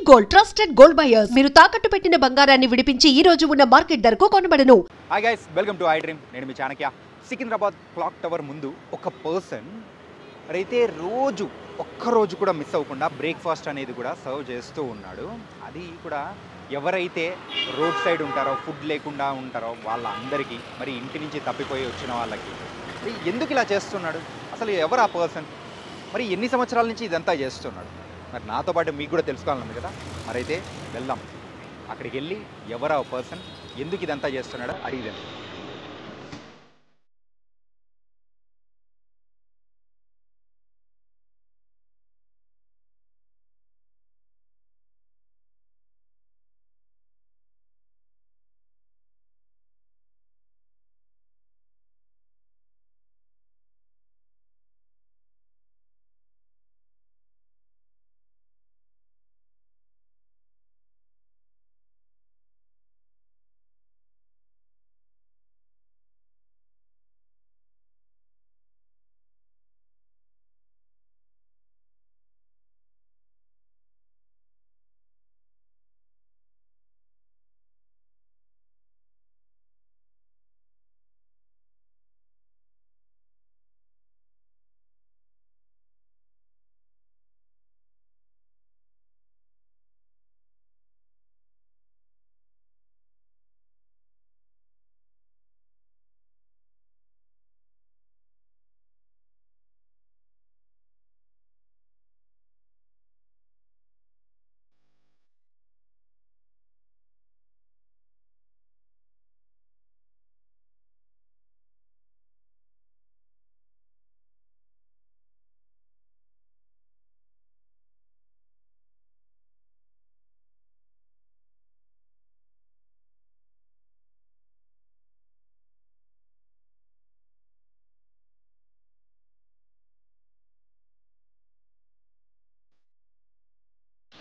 Gold trusted gold buyers మీరు తాకట్టు పెట్టిన బంగారాన్ని విడిపించి ఈ రోజు ఉన్న మార్కెట్ ధరకు కొనబడను. Hi guys, welcome to I dream. నేను మీ చాణక్య. సికింద్రాబాద్ క్లాక్ టవర్ ముందు ఒక పర్సన్ అయితే ఒక్కరోజు కూడా మిస్ అవ్వకుండా బ్రేక్ఫాస్ట్ అనేది కూడా సర్వ్ చేస్తూ ఉన్నాడు. అది కూడా ఎవరైతే రోడ్ సైడ్ ఉంటారో, ఫుడ్ లేకుండా ఉంటారో వాళ్ళందరికీ, మరి ఇంటి నుంచి తప్పిపోయి వచ్చిన వాళ్ళకి. మరి ఎందుకు ఇలా చేస్తున్నాడు, అసలు ఎవరు ఆ పర్సన్, మరి ఎన్ని సంవత్సరాల నుంచి ఇదంతా చేస్తున్నాడు, మరి నాతో పాటు మీకు కూడా తెలుసుకోవాలన్నది కదా. మరైతే వెళ్దాం, అక్కడికి వెళ్ళి ఎవరు ఆ పర్సన్, ఎందుకు ఇదంతా చేస్తున్నాడో అడిగిదాం.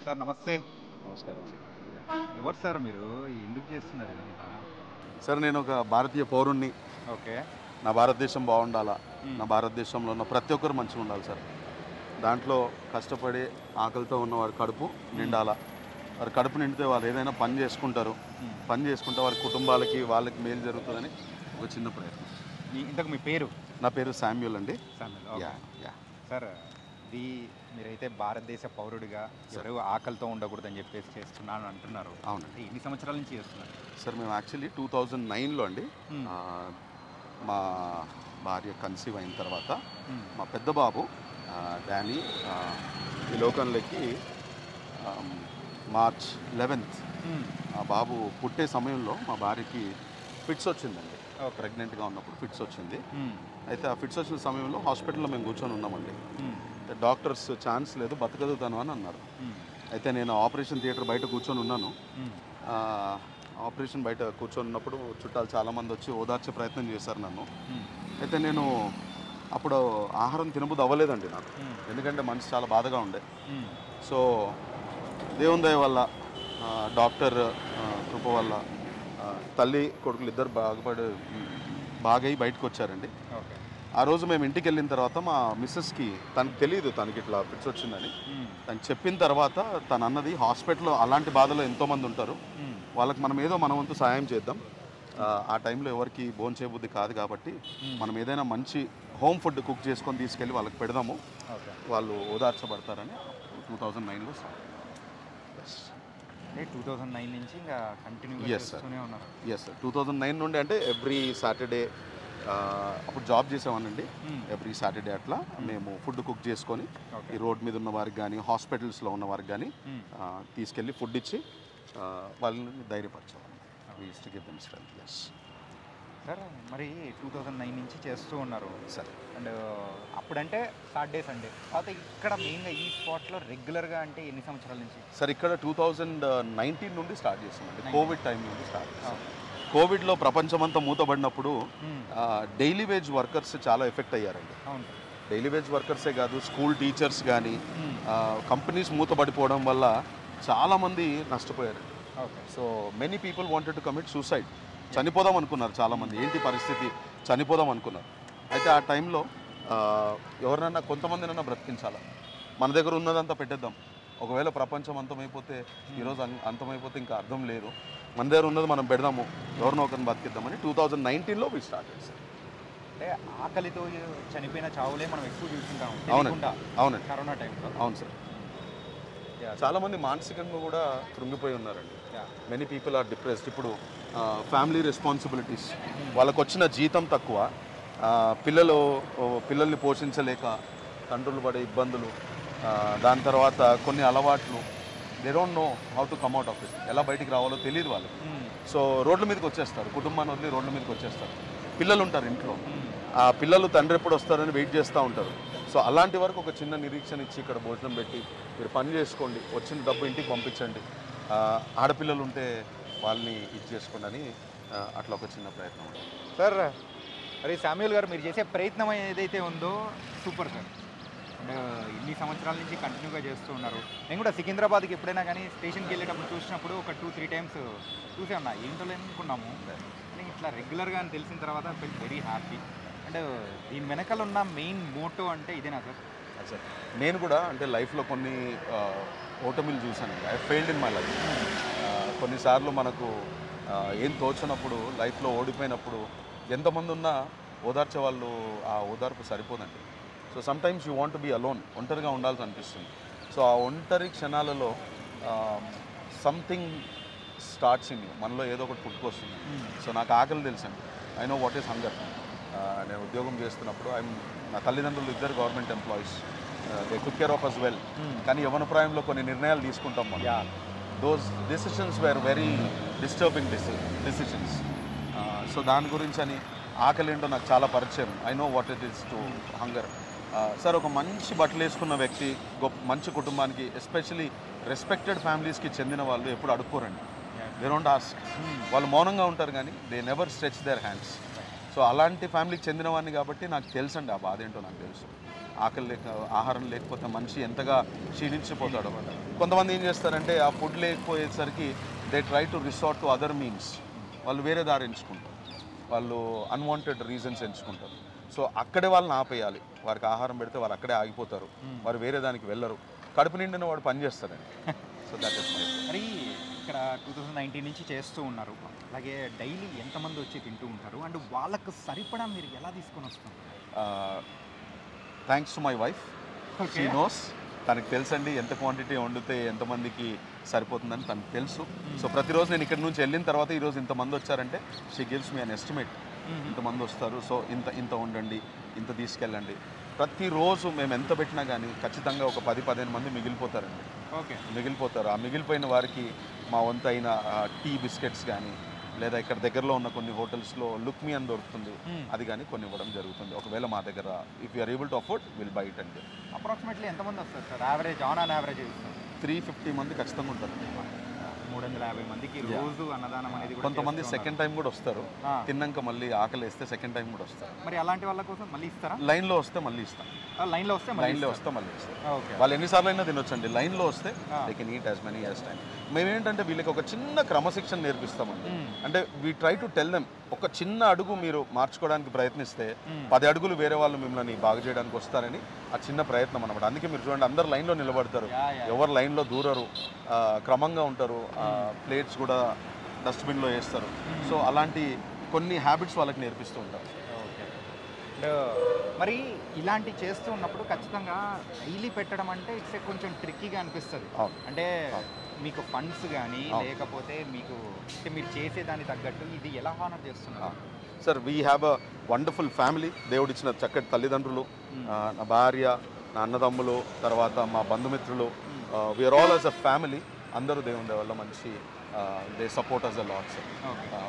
సార్ నమస్తే. నమస్కారం. ఎవరు సార్ మీరు, ఎందుకు చేస్తున్నారు? సార్ నేను ఒక భారతీయ పౌరుణ్ణి. ఓకే. నా భారతదేశం బాగుండాలా, నా భారతదేశంలో ఉన్న ప్రతి ఒక్కరు మంచిగా ఉండాలి సార్. దాంట్లో కష్టపడి ఆకలితో ఉన్న వారి కడుపు నిండాలా. వారి కడుపు నిండితే వాళ్ళు ఏదైనా పని చేసుకుంటారు. పని చేసుకుంటే వారి కుటుంబాలకి వాళ్ళకి మేలు జరుగుతుందని ఒక చిన్న ప్రయత్నం. ఇంతకు మీ పేరు? నా పేరు శామ్యూల్ అండి. సార్, ఇది మీరైతే భారతదేశ పౌరుడిగా ఎవరు ఆకలితో ఉండకూడదని చెప్పేసి చేస్తున్నాను అంటున్నారు. అవునండి. ఎన్ని సంవత్సరాల నుంచి చేస్తున్నారు సార్? మేము యాక్చువల్లీ 2009లో అండి, మా భార్య కన్సీవ్ అయిన తర్వాత మా పెద్ద బాబు డానీ ఈ లోకంలోకి మార్చ్ 11th ఆ బాబు పుట్టే సమయంలో మా భార్యకి ఫిట్స్ వచ్చిందండి. ప్రెగ్నెంట్గా ఉన్నప్పుడు ఫిట్స్ వచ్చింది. అయితే ఆ ఫిట్స్ వచ్చిన సమయంలో హాస్పిటల్లో మేము కూర్చొని ఉన్నామండి. డాక్టర్స్ ఛాన్స్ లేదు, బతకదుతాను అని అన్నారు. అయితే నేను ఆపరేషన్ థియేటర్ బయట కూర్చొని ఉన్నాను. ఆపరేషన్ బయట కూర్చొని ఉన్నప్పుడు చుట్టాలు చాలామంది వచ్చి ఓదార్చే ప్రయత్నం చేశారు నన్ను. అయితే నేను అప్పుడు ఆహారం తినబుద్ధి అవ్వలేదండి నాకు, ఎందుకంటే మనసు చాలా బాధగా ఉండే. సో దేవుని దయ వల్ల, డాక్టర్ కృప వల్ల తల్లి కొడుకులు ఇద్దరు బాగై బయటకు వచ్చారండి. ఆ రోజు మేము ఇంటికి వెళ్ళిన తర్వాత మా మిస్సెస్కి తనకు తెలియదు తనకి ఇట్లా ఫిట్స్ వచ్చిందని. తను చెప్పిన తర్వాత తను అన్నది, హాస్పిటల్లో అలాంటి బాధలో ఎంతోమంది ఉంటారు, వాళ్ళకి మనం ఏదో మన వంతు సాయం చేద్దాం. ఆ టైంలో ఎవరికి భోజనం చేయబుద్ధి కాదు కాబట్టి మనం ఏదైనా మంచి హోమ్ ఫుడ్ కుక్ చేసుకొని తీసుకెళ్ళి వాళ్ళకి పెడదాము, వాళ్ళు ఓదార్చబడతారని 2009లో 2009 నుంచి ఇంకా కంటిన్యూ చేస్తూనే ఉన్నారు. ఎస్ సార్, 2009 నుండి అంటే ఎవ్రీ సాటర్డే అప్పుడు జాబ్ చేసామనండి. ఎవ్రీ సాటర్డే అట్లా మేము ఫుడ్ కుక్ చేసుకొని ఈ రోడ్ మీద ఉన్న వారికి కానీ, హాస్పిటల్స్లో ఉన్న వారికి కానీ తీసుకెళ్ళి ఫుడ్ ఇచ్చి వాళ్ళని ధైర్యపరచాలి. సార్, మరి 2009 నుంచి చేస్తూ ఉన్నారు సార్. అండ్ అప్పుడంటే సాటర్డే సండే, తర్వాత ఇక్కడ మెయిన్గా ఈ స్పాట్లో రెగ్యులర్గా అంటే ఎన్ని సంవత్సరాల నుంచి సార్? ఇక్కడ 2019 నుండి స్టార్ట్ చేసామండి, కోవిడ్ టైం నుండి స్టార్ట్ చేసాం. కోవిడ్లో ప్రపంచమంతా మూతబడినప్పుడు డైలీ వేజ్ వర్కర్స్ చాలా ఎఫెక్ట్ అయ్యారండి. డైలీ వేజ్ వర్కర్సే కాదు, స్కూల్ టీచర్స్ కానీ, కంపెనీస్ మూతబడిపోవడం వల్ల చాలామంది నష్టపోయారు. So many people wanted to commit suicide. చనిపోదాం అనుకున్నారు చాలామంది. ఏంటి పరిస్థితి, చనిపోదాం అనుకున్నారు. అయితే ఆ టైంలో ఎవరినన్నా కొంతమందినన్నా బ్రతికించాలి, మన దగ్గర ఉన్నదంతా పెట్టేద్దాం, ఒకవేళ ప్రపంచం అంతమైపోతే ఈరోజు అంతమైపోతే ఇంకా అర్థం లేదు. మన దగ్గర ఉన్నది మనం పెడదాము, ఎవరినో ఒకరిని బతికిద్దామని 2019లో వి స్టార్ట్ చేస్తాం. అంటే ఆకలితో చనిపోయిన చావులే మనం ఎక్కువ చూస్తుంటాం. అవునండి, కరోనా టైంలో. అవును సార్. చాలామంది మానసికంగా కూడా కృంగిపోయి ఉన్నారండి. Many people are depressed. ఇప్పుడు ఫ్యామిలీ రెస్పాన్సిబిలిటీస్, వాళ్ళకు వచ్చిన జీతం తక్కువ, పిల్లల్ని పోషించలేక తండ్రులు పడే ఇబ్బందులు, దాని తర్వాత కొన్ని అలవాట్లు, they don't know how to come out of it. ఎలా బయటికి రావాలో తెలియదు వాళ్ళకి. సో రోడ్ల మీదకి వచ్చేస్తారు, కుటుంబాన్ని వదిలి రోడ్ల మీదకి వచ్చేస్తారు. పిల్లలు ఉంటారు ఇంట్లో, ఆ పిల్లలు తండ్రి ఎప్పుడు వస్తారని వెయిట్ చేస్తూ ఉంటారు. సో అలాంటి వరకు ఒక చిన్న నిరీక్షణ ఇచ్చి ఇక్కడ భోజనం పెట్టి మీరు పని చేసుకోండి, వచ్చిన డబ్బు ఇంటికి పంపించండి, ఆడపిల్లలు ఉంటే వాళ్ళని ఇచ్చేసుకోండి అని అట్లా ఒక చిన్న ప్రయత్నం ఉంటుంది సార్. అరే శామ్యూల్ గారు, మీరు చేసే ప్రయత్నం ఏదైతే ఉందో సూపర్ సార్. అండ్ ఇన్ని సంవత్సరాల నుంచి కంటిన్యూగా చేస్తూ ఉన్నారు. నేను కూడా సికింద్రాబాద్కి ఎప్పుడైనా కానీ స్టేషన్కి వెళ్ళేటప్పుడు చూసినప్పుడు ఒక 2-3 టైమ్స్ చూసే ఉన్నా. ఏంటో అనుకున్నాము, కానీ ఇట్లా రెగ్యులర్గా అని తెలిసిన తర్వాత ఫీల్ వెరీ హ్యాపీ. అండ్ దీని వెనకాల ఉన్న మెయిన్ మోటో అంటే ఇదేనా సార్? సార్ నేను కూడా అంటే లైఫ్లో కొన్ని ఓటమిలు చూశాను. I failed in my life. కొన్నిసార్లు మనకు ఏం తోచినప్పుడు, లైఫ్లో ఓడిపోయినప్పుడు ఎంతమంది ఉన్నా ఓదార్చే వాళ్ళు ఆ ఓదార్పు సరిపోదండి. So sometimes you want be alone, ఒంటరిగా ఉండాల్సి అనిపిస్తుంది. సో ఆ ఒంటరి క్షణాలలో సంథింగ్ స్టార్ట్స్ ఇన్ యూ, మనలో ఏదో ఒకటి పుట్టుకొస్తుంది. సో నాకు ఆకలి తెలుసండి. I know what is hunger. నేను ఉద్యోగం చేస్తున్నప్పుడు నా తల్లిదండ్రులు ఇద్దరు government employees, they took care of us well. కానీ యవ్వన ప్రాయంలో కొన్ని నిర్ణయాలు తీసుకుంటాం మనం. Those decisions were very disturbing decisions. So దాని గురించి అని ఆకలి ఏంటో నాకు చాలా పరిచయం. I know what it is to hunger. Sir ఒక మంచి బట్టలు వేసుకున్న వ్యక్తి, మంచి కుటుంబానికి, ఎస్పెషలీ రెస్పెక్టెడ్ ఫ్యామిలీస్కి చెందిన వాళ్ళు ఎప్పుడు అడుక్కోరండి. They don't ask. వాళ్ళు మౌనంగా ఉంటారు కానీ they never stretch their hands. So అలాంటి ఫ్యామిలీకి చెందిన వాడిని కాబట్టి నాకు తెలుసండి ఆ బాధ ఏంటో నాకు తెలుసు. ఆహారం లేకపోతే మనిషి ఎంతగా క్షీణించిపోతాడో. కొంతమంది ఏం చేస్తారంటే ఆ ఫుడ్ లేకపోయేసరికి they try to resort to other means. వాళ్ళు వేరే దారి ఎంచుకుంటారు, వాళ్ళు అన్వాంటెడ్ రీజన్స్ ఎంచుకుంటారు. సో అక్కడే వాళ్ళని ఆపేయాలి. వారికి ఆహారం పెడితే వాళ్ళు అక్కడే ఆగిపోతారు, వారు వేరే దానికి వెళ్ళరు. కడుపు నిండిన వాడు పని చేస్తారండి. So that is my. మరి ఇక్కడ 2019 నుంచి చేస్తూ ఉన్నారు, అలాగే డైలీ ఎంతమంది వచ్చి తింటూ ఉంటారు, అండ్ వాళ్ళకు సరిపడా మీరు ఎలా తీసుకొని వస్తారు? Thanks to my wife, she knows. తనకు తెలుసండి ఎంత క్వాంటిటీ వండితే ఎంతమందికి సరిపోతుందని తనకు తెలుసు. సో ప్రతిరోజు నేను ఇక్కడ నుంచి వెళ్ళిన తర్వాత ఈరోజు ఇంతమంది వచ్చారంటే she gives me an estimate. ఇంతమంది వస్తారు, సో ఇంత వండండి, ఇంత తీసుకెళ్ళండి. ప్రతిరోజు మేము ఎంత పెట్టినా కానీ ఖచ్చితంగా ఒక 10-15 మంది మిగిలిపోతారండి. మిగిలిపోతారు. ఆ మిగిలిపోయిన వారికి మా వంతు అయిన టీ బిస్కెట్స్ కానీ, లేదా ఇక్కడ దగ్గరలో ఉన్న కొన్ని హోటల్స్లో లుక్ మీ అని దొరుకుతుంది, అది కానీ కొన్ని ఇవ్వడం జరుగుతుంది. ఒకవేళ మా దగ్గర if you're able to afford will buy it అండి. అప్రాక్సిమేట్లీ ఎంతమంది వస్తారు సార్? యావరేజ్ ఆన్ యావరేజ్ 350 మంది ఖచ్చితంగా ఉంటారు. 350 మందికి రోజు అన్నదానం అనేది. కొంతమంది సెకండ్ టైం కూడా వస్తారు, తిన్నాక మళ్ళీ ఆకలి వేస్తే సెకండ్ టైం కూడా వస్తారు. మరి అలాంటి వాళ్ళ కోసం మళ్ళీ ఇస్తారా? లైన్లో వస్తే మళ్ళీ ఇస్తాం. లైన్లో వస్తే మళ్ళీ ఇస్తాం. వాళ్ళు ఎన్నిసార్లు అయినా తినొచ్చండి. లైన్లో వస్తే they can eat as many as time. మేమేంటంటే వీళ్ళకి ఒక చిన్న క్రమశిక్షణ నేర్పిస్తామండి. అంటే we try to tell them, ఒక చిన్న అడుగు మీరు మార్చుకోవడానికి ప్రయత్నిస్తే 10 అడుగులు వేరే వాళ్ళు మిమ్మల్ని బాగు చేయడానికి వస్తారని ఆ చిన్న ప్రయత్నం అనమాట. అందుకే మీరు చూడండి, అందరు లైన్లో నిలబడతారు, ఎవరు లైన్లో దూరరు, క్రమంగా ఉంటారు, ప్లేట్స్ కూడా డస్ట్బిన్లో వేస్తారు. సో అలాంటి కొన్ని హ్యాబిట్స్ వాళ్ళకి నేర్పిస్తూ ఉంటారు. మరి ఇలాంటి చేస్తూ ఉన్నప్పుడు ఖచ్చితంగా డైలీ పెట్టడం అంటే ఇట్స్ కొంచెం ట్రిక్కీగా అనిపిస్తుంది. అంటే మీకు ఫండ్స్ కానీ లేకపోతే మీకు మీరు చేసేదాన్ని తగ్గట్టు ఇది ఎలా హానర్ చేస్తున్నారు? Sir we have a wonderful family. దేవుడిచ్చిన చక్కటి తల్లిదండ్రులు, నా భార్య, నా అన్నదమ్ములు, తర్వాత మా బంధుమిత్రులు, we're all as a family. అందరూ దేవుని వల్ల మంచి they support us a lot sir.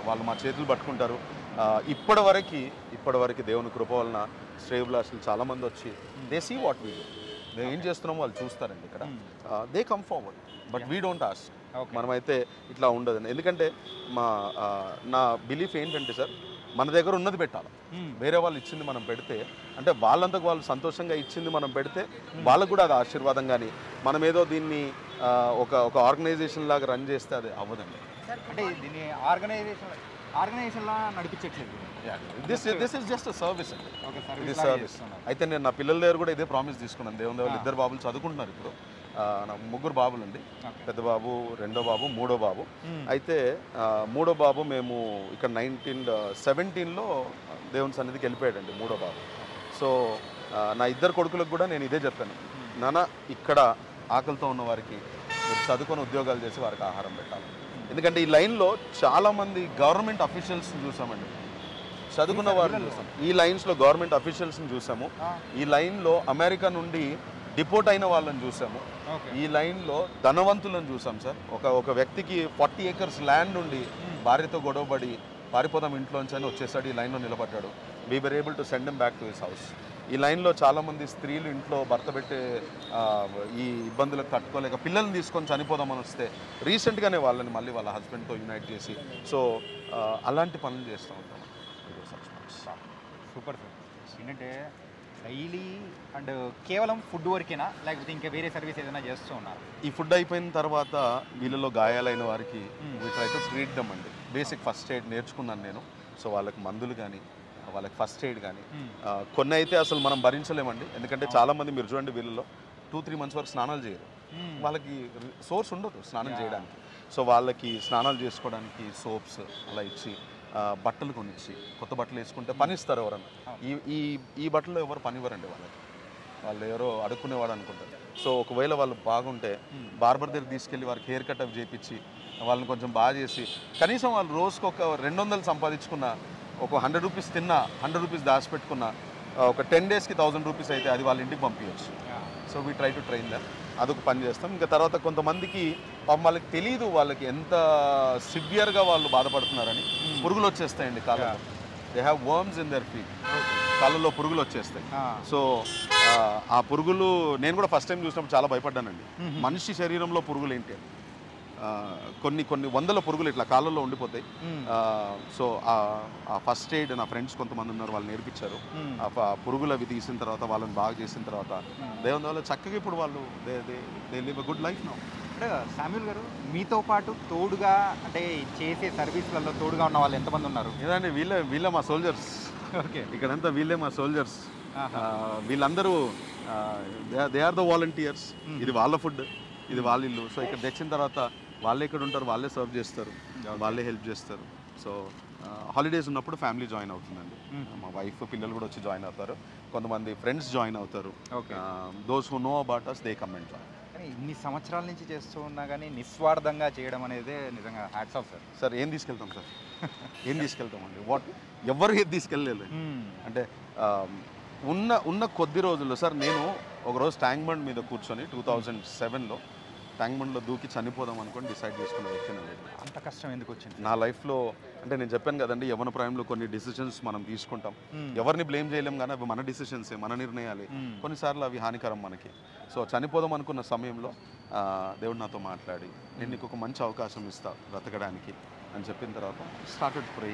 వాళ్ళు మా చేతులు పట్టుకుంటారు. ఇప్పటివరకు దేవుని కృప వలన శ్రేయభిలాషులు చాలామంది వచ్చి they see what we do. మేము ఏం చేస్తున్నామో వాళ్ళు చూస్తారండి ఇక్కడ. They come forward, but we don't ask. మనమైతే ఇట్లా ఉండదండి. ఎందుకంటే నా బిలీఫ్ ఏంటంటే సార్, మన దగ్గర ఉన్నది పెట్టాలి. వేరే వాళ్ళు ఇచ్చింది మనం పెడితే, అంటే వాళ్ళంతకు వాళ్ళు సంతోషంగా ఇచ్చింది మనం పెడితే వాళ్ళకు కూడా అది ఆశీర్వాదం. కానీ మనం ఏదో దీన్ని ఒక ఆర్గనైజేషన్ లాగా రన్ చేస్తే అది అవ్వదండి. అంటే దీన్ని ఆర్గనైజేషన్లా నడిపించట్లేదు. దిస్ ఇస్ జస్ట్ సర్వీస్ అండి. ఇది సర్వీస్. అయితే నేను నా పిల్లల దగ్గర కూడా ఇదే ప్రామిస్ తీసుకున్నాను. దేవుని దగ్గర 2 బాబులు చదువుకుంటున్నారు ఇప్పుడు. నాకు ముగ్గురు బాబులండి. Okay. పెద్ద బాబు, రెండో బాబు, మూడో బాబు. అయితే మూడో బాబు మేము ఇక్కడ 1917లో దేవుని సన్నిధికి వెళ్ళిపోయాడండి మూడో బాబు. సో నా ఇద్దరు కొడుకులకు కూడా నేను ఇదే చెప్పాను, నాన్న ఇక్కడ ఆకలితో ఉన్న వారికి మీరు చదువుకొని ఉద్యోగాలు చేసి వారికి ఆహారం పెట్టాలి. ఎందుకంటే ఈ లైన్లో చాలామంది గవర్నమెంట్ అఫీషియల్స్ని చూసామండి, చదువుకున్న వారిని చూసాం. ఈ లైన్స్లో గవర్నమెంట్ అఫీషియల్స్ని చూసాము, ఈ లైన్లో అమెరికా నుండి డిపోర్ట్ అయిన వాళ్ళని చూసాము, ఈ లైన్లో ధనవంతులను చూసాం సార్. ఒక వ్యక్తికి 40 acres ల్యాండ్ ఉండి భార్యతో గొడవపడి పారిపోదాం ఇంట్లోంచి అని వచ్చేసాడు, ఈ లైన్లో నిలబడ్డాడు. We were able to send him back to his house. ఈ లైన్లో చాలామంది స్త్రీలు ఇంట్లో భర్త పెట్టే ఈ ఇబ్బందులకు తట్టుకోలేక పిల్లల్ని తీసుకొని చనిపోదామని వస్తే రీసెంట్గానే వాళ్ళని మళ్ళీ వాళ్ళ హస్బెండ్తో యునైట్ చేసి సో అలాంటి పనులు చేస్తూ ఉంటాం. Super sir. ఏంటంటే డైలీ అండ్ కేవలం ఫుడ్ వరకేనా లేకపోతే ఇంకా వేరే సర్వీస్ ఏదైనా చేస్తూ ఉన్నారు? ఈ ఫుడ్ అయిపోయిన తర్వాత వీళ్ళలో గాయాలైన వారికి we try to treat them అండి. బేసిక్ ఫస్ట్ ఎయిడ్ నేర్చుకున్నాను నేను. సో వాళ్ళకి మందులు కానీ వాళ్ళకి ఫస్ట్ ఎయిడ్ కానీ కొన్ని అయితే అసలు మనం భరించలేమండి. ఎందుకంటే చాలామంది మీరు చూడండి వీళ్ళలో 2-3 months వరకు స్నానాలు చేయరు, వాళ్ళకి సోర్స్ ఉండదు స్నానం చేయడానికి. సో వాళ్ళకి స్నానాలు చేసుకోవడానికి సోప్స్ అలా ఇచ్చి బట్టలు కొనిచ్చి కొత్త బట్టలు వేసుకుంటే పనిస్తారు ఎవరన్నా. ఈ బట్టలు ఎవరు పనివ్వరండి వాళ్ళకి, వాళ్ళు ఎవరో అడుక్కునేవాడు అనుకుంటారు. సో ఒకవేళ వాళ్ళు బాగుంటే బార్బర్ దగ్గర తీసుకెళ్ళి వారికి హెయిర్ కట్ అప్ చేయించి వాళ్ళని కొంచెం బాగా చేసి కనీసం వాళ్ళు రోజుకు ఒక 200 సంపాదించుకున్న, ఒక 100 రూపీస్ తిన్నా 100 రూపీస్ దాచిపెట్టుకున్న, ఒక 10 daysకి 1000 రూపీస్ అయితే అది వాళ్ళ ఇంటికి పంపించవచ్చు. So we try to train that. అదొక పని చేస్తాం. ఇంకా తర్వాత కొంతమందికి వాళ్ళకి తెలియదు వాళ్ళకి ఎంత సివియర్గా వాళ్ళు బాధపడుతున్నారని. పురుగులు వచ్చేస్తాయండి కాళ్ళలో, they have worms in their feet, కాళ్ళలో పురుగులు వచ్చేస్తాయి. సో ఆ పురుగులు నేను కూడా ఫస్ట్ టైం చూసినప్పుడు చాలా భయపడ్డానండి. మనిషి శరీరంలో పురుగులు ఏంటి అని కొన్ని వందల పురుగులు ఇట్లా కాళ్ళల్లో ఉండిపోతాయి. సో ఆ ఫస్ట్ ఎయిడ్ నా ఫ్రెండ్స్ కొంతమంది ఉన్నారు, వాళ్ళు నేర్పించారు. ఆ పురుగులు అవి తీసిన తర్వాత వాళ్ళని బాగా చేసిన తర్వాత దేవుని వల్ల చక్కగా ఇప్పుడు వాళ్ళు they live a good life now. అంటే శామ్యూల్ గారు మీతో పాటు తోడుగా అంటే చేసే సర్వీస్లలో తోడుగా ఉన్న వాళ్ళు ఎంతమంది ఉన్నారు? ఏదండి వీళ్ళే మా సోల్జర్స్. ఓకే, ఇక్కడంతా వీళ్ళే మా సోల్జర్స్. వీళ్ళందరూ దే ఆర్ ద వాలంటీర్స్. ఇది వాళ్ళ ఫుడ్, ఇది వాళ్ళ ఇల్లు. సో ఇక్కడ తెచ్చిన తర్వాత వాళ్ళే ఇక్కడ ఉంటారు, వాళ్ళే సర్వ్ చేస్తారు, వాళ్ళే హెల్ప్ చేస్తారు. సో హాలిడేస్ ఉన్నప్పుడు ఫ్యామిలీ జాయిన్ అవుతుందండి. మా వైఫ్ పిల్లలు కూడా వచ్చి జాయిన్ అవుతారు, కొంతమంది ఫ్రెండ్స్ జాయిన్ అవుతారు. Those who know about us they come and join. కానీ ఇన్ని సంవత్సరాల నుంచి చేస్తూ ఉన్నా కానీ నిస్వార్థంగా చేయడం అనేది నిజంగా హ్యాట్స్ ఆఫ్ సార్. సార్ ఏం తీసుకెళ్తాం సార్, ఏం తీసుకెళ్తామండి, ఎవరు ఏది తీసుకెళ్ళలేదు. అంటే ఉన్న కొద్ది రోజుల్లో సార్ నేను ఒకరోజు ట్యాంక్ బండ్ మీద కూర్చొని 2007లో ట్యాంక్ బండ్లో దూకి చనిపోదాం అనుకొని డిసైడ్ చేసుకున్న వ్యక్తిని. అంత కష్టం ఎందుకు వచ్చింది నా లైఫ్లో? అంటే నేను చెప్పాను కదండి, యవ్వన ప్రాయంలో కొన్ని డిసిషన్స్ మనం తీసుకుంటాం, ఎవరిని బ్లేమ్ చేయలేం కానీ అవి మన డిసిషన్సే, మన నిర్ణయాలే. కొన్నిసార్లు అవి హానికరం మనకి. సో చనిపోదాం అనుకున్న సమయంలో దేవుడు నాతో మాట్లాడి నేను నీకు ఒక మంచి అవకాశం ఇస్తా బ్రతకడానికి అని చెప్పిన తర్వాత స్టార్టెడ్ ప్రే.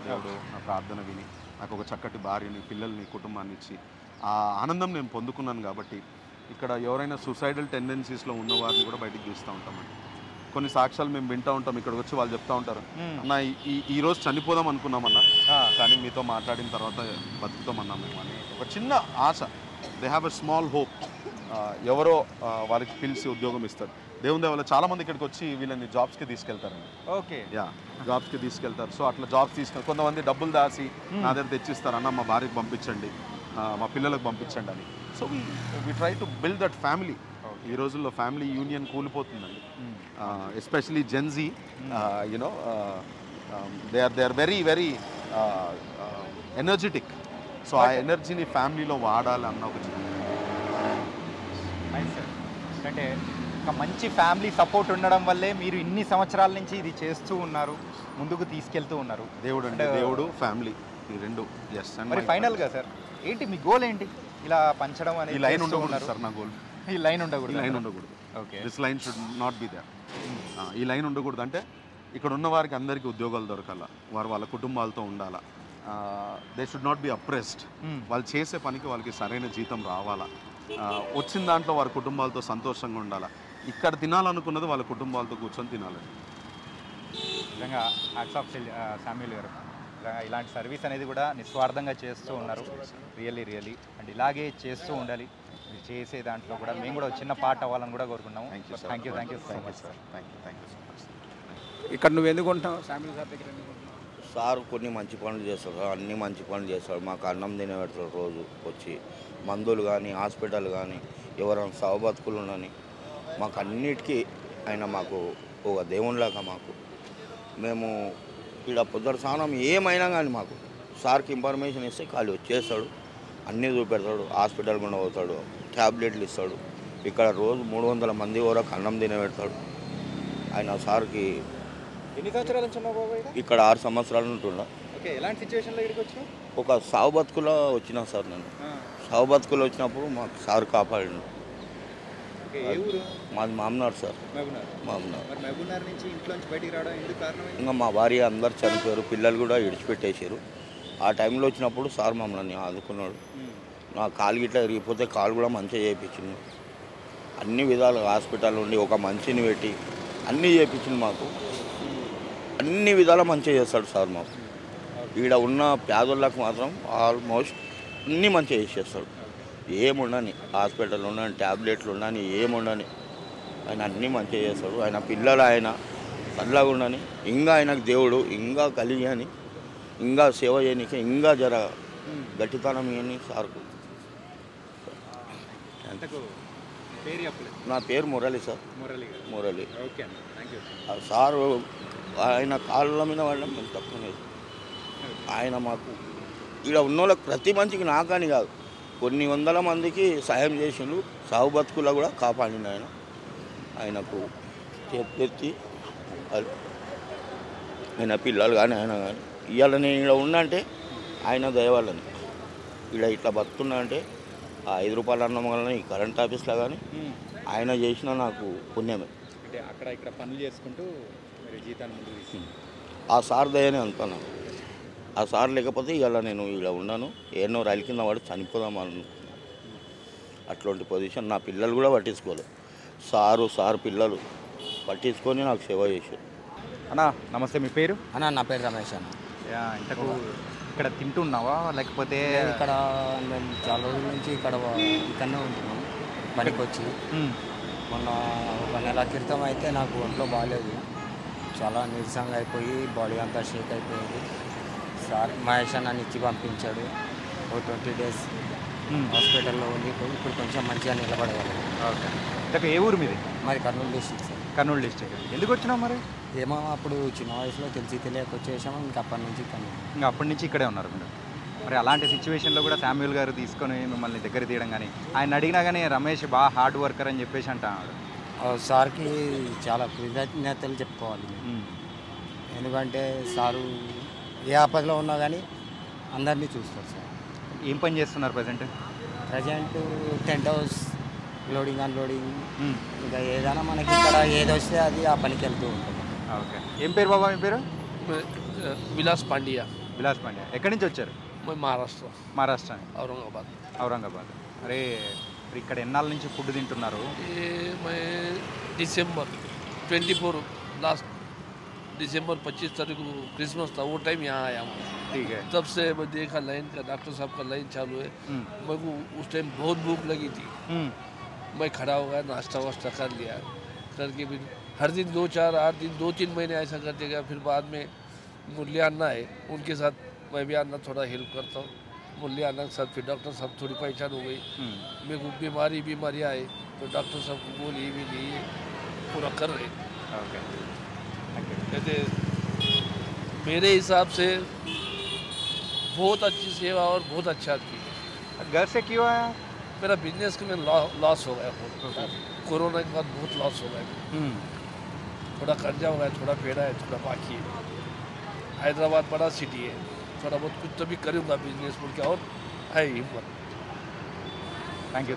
దేవుడు నా ప్రార్థన విని నాకు ఒక చక్కటి భార్యని, పిల్లల్ని, కుటుంబాన్ని ఇచ్చి ఆ ఆనందం నేను పొందుకున్నాను. కాబట్టి ఇక్కడ ఎవరైనా సూసైడల్ టెండెన్సీస్లో ఉన్న వారిని కూడా బయటికి తీస్తూ ఉంటామండి. కొన్ని సాక్ష్యాలు మేము వింటూ ఉంటాం, ఇక్కడికి వచ్చి వాళ్ళు చెప్తూ ఉంటారు, అన్న ఈరోజు చనిపోదాం అనుకున్నామన్నా కానీ మీతో మాట్లాడిన తర్వాత బతుకుతామన్నాం మేము అని ఒక చిన్న ఆశ. They have a small hope. ఎవరో వాళ్ళకి పిలిచి ఉద్యోగం ఇస్తారు. దేవుని వల్ల చాలామంది ఇక్కడికి వచ్చి వీళ్ళని జాబ్స్కి తీసుకెళ్తారండి. ఓకే, జాబ్స్కి తీసుకెళ్తారు. సో అట్లా జాబ్స్ తీసుకెళ్ళి కొంతమంది డబ్బులు దాసి నా దగ్గర తెచ్చిస్తారు, అన్న మా భార్యకి పంపించండి, మా పిల్లలకు పంపించండి అని. So we try to build that family. ఈ రోజుల్లో ఫ్యామిలీ యూనియన్ కూలిపోతుందండి, especially Gen Z. You know they are very very energetic. So ఆ ఎనర్జీని ఫ్యామిలీలో వాడాలి అన్న ఒక చిన్న. అంటే ఒక మంచి ఫ్యామిలీ సపోర్ట్ ఉండడం వల్లే మీరు ఇన్ని సంవత్సరాల నుంచి ఇది చేస్తూ ఉన్నారు, ముందుకు తీసుకెళ్తూ ఉన్నారు. దేవుడు అంటే దేవుడు, ఫ్యామిలీ, ఈ రెండు. ఎస్. మరి ఫైనల్గా సార్ ఏంటి మీ గోల్ ఏంటి? ఇలా పంచడం అనేది ఈ లైన్ ఉండకూడదు సార్. నా గోల్ ఈ లైన్ ఉండకూడదు. లైన్ ఉండకూడదు. Okay, this line should not be there. ఈ లైన్ ఉండకూడదు. అంటే ఇక్కడ ఉన్న వారికి అందరికీ ఉద్యోగాలు దొరకాల, వారు వాళ్ళ కుటుంబాలతో ఉండాలా, they should not B oppressed. వాళ్ళు చేసే పనికి వాళ్ళకి సరైన జీతం రావాలా, వచ్చిన దాంట్లో వారి కుటుంబాలతో సంతోషంగా ఉండాలా, ఇక్కడ తినాలనుకున్నది వాళ్ళ కుటుంబాలతో కూర్చొని తినాలని. నిజంగా హ్యాట్స్ ఆఫ్ శామ్యూల్ గారు. ఇలాంటి సర్వీస్ అనేది కూడా నిస్వార్థంగా చేస్తూ ఉన్నారు. రియల్లీ అండ్ ఇలాగే చేస్తూ ఉండాలి. మీరు చేసే దాంట్లో కూడా మేము కూడా ఒక చిన్న పార్ట్ అవ్వాలని కూడా కోరుకున్నాము. Thank you thank you so much sir. Thank you so much. ఇక్కడ నువ్వు ఎందుకు ఉంటావు శామ్యుల్ సార్ దగ్గర ఎందుకు ఉంటున్నావు? సార్ కొన్ని మంచి పనులు చేస్తాడు, అన్ని మంచి పనులు చేస్తాడు. మాకు అన్నం తినబెడతాడు రోజు వచ్చి. మందులు కానీ హాస్పిటల్ కానీ ఎవరైనా సావు బతుకులు ఉండని మాకు అన్నిటికీ ఆయన మాకు ఒక దేవునిలాగా మాకు. మేము ఇక్కడ పొద్దున స్నానం ఏమైనా కానీ మాకు సార్కి ఇన్ఫర్మేషన్ ఇస్తే ఖాళీ వచ్చేస్తాడు, అన్నీ చూపెడతాడు. హాస్పిటల్ కూడా పోతాడు, ట్యాబ్లెట్లు ఇస్తాడు. ఇక్కడ రోజు 300 మంది వరకు అన్నం తినబెడతాడు. ఆయన సార్కి ఎన్ని సంవత్సరాల నుంచి ఉన్నావు బాబు? ఇక్కడ 6 సంవత్సరాలు ఉంటున్నా. ఓకే, ఎలాంటి సిచ్యువేషన్లో ఇక్కడికి వచ్చినావు? ఒక సావు బతుకులో వచ్చినా సార్ నేను. సావు బతుకులో వచ్చినప్పుడు మాకు సార్ కాపాడిండు. ఏ ఊరు? మాది మామనార్ సార్. మహబూబ్నగర్. మామనార్. మరి మహబూబ్నగర్ నుంచి ఇంట్లో నుంచి బయటికి రావడం ఎందుకు కారణం? ఇంకా మా భార్య అందరు చనిపోయారు, పిల్లలు కూడా విడిచిపెట్టేసారు. ఆ టైంలో వచ్చినప్పుడు సార్ మమ్మల్ని ఆదుకున్నాడు. నా కాలు గిట్లా విరిగిపోతే కాలు కూడా మంచిగా చేయించింది. అన్ని విధాలుగా హాస్పిటల్ ఉండి ఒక మనిషిని పెట్టి అన్నీ చేయించింది మాకు. అన్ని విధాలా మంచిగా చేస్తాడు సార్ మాకు. ఈడ ఉన్న పేదోళ్ళకు మాత్రం ఆల్మోస్ట్ అన్నీ మంచిగా చేసేస్తాడు. ఏముండని హాస్పిటల్ ఉండని, ట్యాబ్లెట్లు ఉండని, ఏముండని ఆయన అన్నీ మంచిగా చేస్తాడు. ఆయన పిల్లలు ఆయన చల్లగా ఉండని, ఇంకా ఆయనకు దేవుడు ఇంకా కలిగి అని, ఇంకా సేవ చేయడానికి ఇంకా జర గట్టితనం అని సార్కు. పేరు చెప్పలేదు. నా పేరు మురళి సార్. మురళి గారు. మురళి. ఓకే అండి, థ్యాంక్ యూ. సారు ఆయన కాళ్ళ మీద పడడం మేము తక్కువ. ఆయన మాకు ఇక్కడ ఉన్న వాళ్ళకి ప్రతి మంచికి నాకని కాదు, కొన్ని వందల మందికి సాయం చేసిండు. సాగు బతుకుల్లో కూడా కాపాడిండు ఆయన. ఆయనకు చేతి ఆయన పిల్లలు కానీ ఆయన కానీ ఇవాళ నేను ఇక్కడ ఉన్నంటే ఆయన దయవాళ్ళని. ఇక్కడ ఇట్లా బతుకున్నా అంటే ఆ 5 రూపాయల అన్నం వలన ఈ కరెంట్ ఆఫీస్లో కానీ ఆయన చేసిన నాకు పుణ్యమే. అంటే అక్కడ ఇక్కడ పనులు చేసుకుంటూ మీరు జీతాన్ని ముందుకు తీసుకుంటారు. ఆ సార్ దయనే అంటున్నా. ఆ సార్ లేకపోతే ఇవాళ నేను ఇలా ఉన్నాను, ఎన్నో రైలు కింద వాడు చనిపోదాం అనుకున్నాను. అట్లాంటి పొజిషన్ నా పిల్లలు కూడా పట్టించుకోలేదు. సారు పిల్లలు పట్టించుకొని నాకు సేవ చేశారు. అన్నా నమస్తే, మీ పేరు? అన్న నా పేరు రమేష్ అన్న. ఇంతకు ఇక్కడ తింటున్నావా లేకపోతే? ఇక్కడ మేము చాలా రోజుల నుంచి ఇక్కడనే ఉంటున్నాం పనికి వచ్చి. మొన్న 1 నెల క్రితం అయితే నాకు ఒంట్లో బాగాలేదు, చాలా నీరసంగా అయిపోయి బాడీ అంతా షేక్ అయిపోయింది. సార్ మహేష్ అన్న ఇచ్చి పంపించాడు. ఒక 20 డేస్ హాస్పిటల్లో ఉండి ఇప్పుడు కొంచెం మంచిగా నిలబడగలను. ఓకే, ఇంతకు ఏ ఊరు మీది? మరి Kurnool district sir. Kurnool district. ఎందుకు వచ్చినావు మరి? ఏమో అప్పుడు చిన్న వయసులో తెలియక వచ్చేసాము, ఇంకా అప్పటి నుంచి ఇంకా అప్పటి నుంచి ఇక్కడే ఉన్నారు మీరు. మరి అలాంటి సిచ్యువేషన్లో కూడా శామ్యూల్ గారు తీసుకొని మిమ్మల్ని దగ్గర తీయడం కానీ, ఆయన అడిగినా కానీ రమేష్ బాగా హార్డ్ వర్కర్ అని చెప్పేసి అంటున్నాడు. సార్కి చాలా కృతజ్ఞతలు చెప్పుకోవాలి. ఎందుకంటే సారు ఏ ఆపదలో ఉన్నా కానీ అందరినీ చూస్తారు సార్. ఏం పని చేస్తున్నారు present? Tent house, loading unloading, ఇంకా ఏదైనా మనకి ఇక్కడ ఏది వస్తే అది ఆ పనికి వెళ్తూ ఉంటుంది. ఓకే, ఏం పేరు బాబా మీ పేరు? विलास पांड्या। విలాస్ పాండ్యా. ఎక్కడి నుంచి వచ్చారు? मैं महाराष्ट्र మహారాష్ట్ర. औरंगाबाद। ఔరంగాబాద్. అరే మరి ఇక్కడ ఎన్నాళ్ళ నుంచి ఫుడ్ తింటున్నారు? ये मैं दिसंबर 24 लास्ट दिसंबर 25 तारीख को क्रिसमस था, वो टाइम यहाँ आया हूँ। ठीक है। तब से मैं देखा लाइन का, डॉक्टर साहब का लाइन चालू है। मेरे को उस टाइम बहुत भूख लगी थी। मैं खड़ा हो गया, नाश्ता वास्ता कर लिया, करके फिर हर दिन 2, 4, 8 दिन 2-3 महीने ऐसा करते गया। फिर बाद में मुरलिया अन्ना है, उनके साथ मैं भी अन्ना थोड़ा हेल्प करता हूँ। मुरलिया अन्ना के साथ फिर डॉक्टर साहब थोड़ी पहचान हो गई। मेरे को बीमारियाँ आए तो डॉक्टर साहब को बोली भी लिए पूरा कर रहे। ओके, कहते मेरे हिसाब से बहुत अच्छी सेवा और बहुत अच्छा आदमी। घर से क्यों आया? मेरा बिजनेस में लॉस हो गया बहुत। कोरोना के बाद बहुत लॉस हो गया। थोड़ा कर्जा हो गया, थोड़ा पेड़ा है, थोड़ा बाकी है। हैदराबाद बड़ा सिटी है, थोड़ा बहुत कुछ तो भी करूँगा बिजनेस बोल के, और है हिम्मत। Thank you.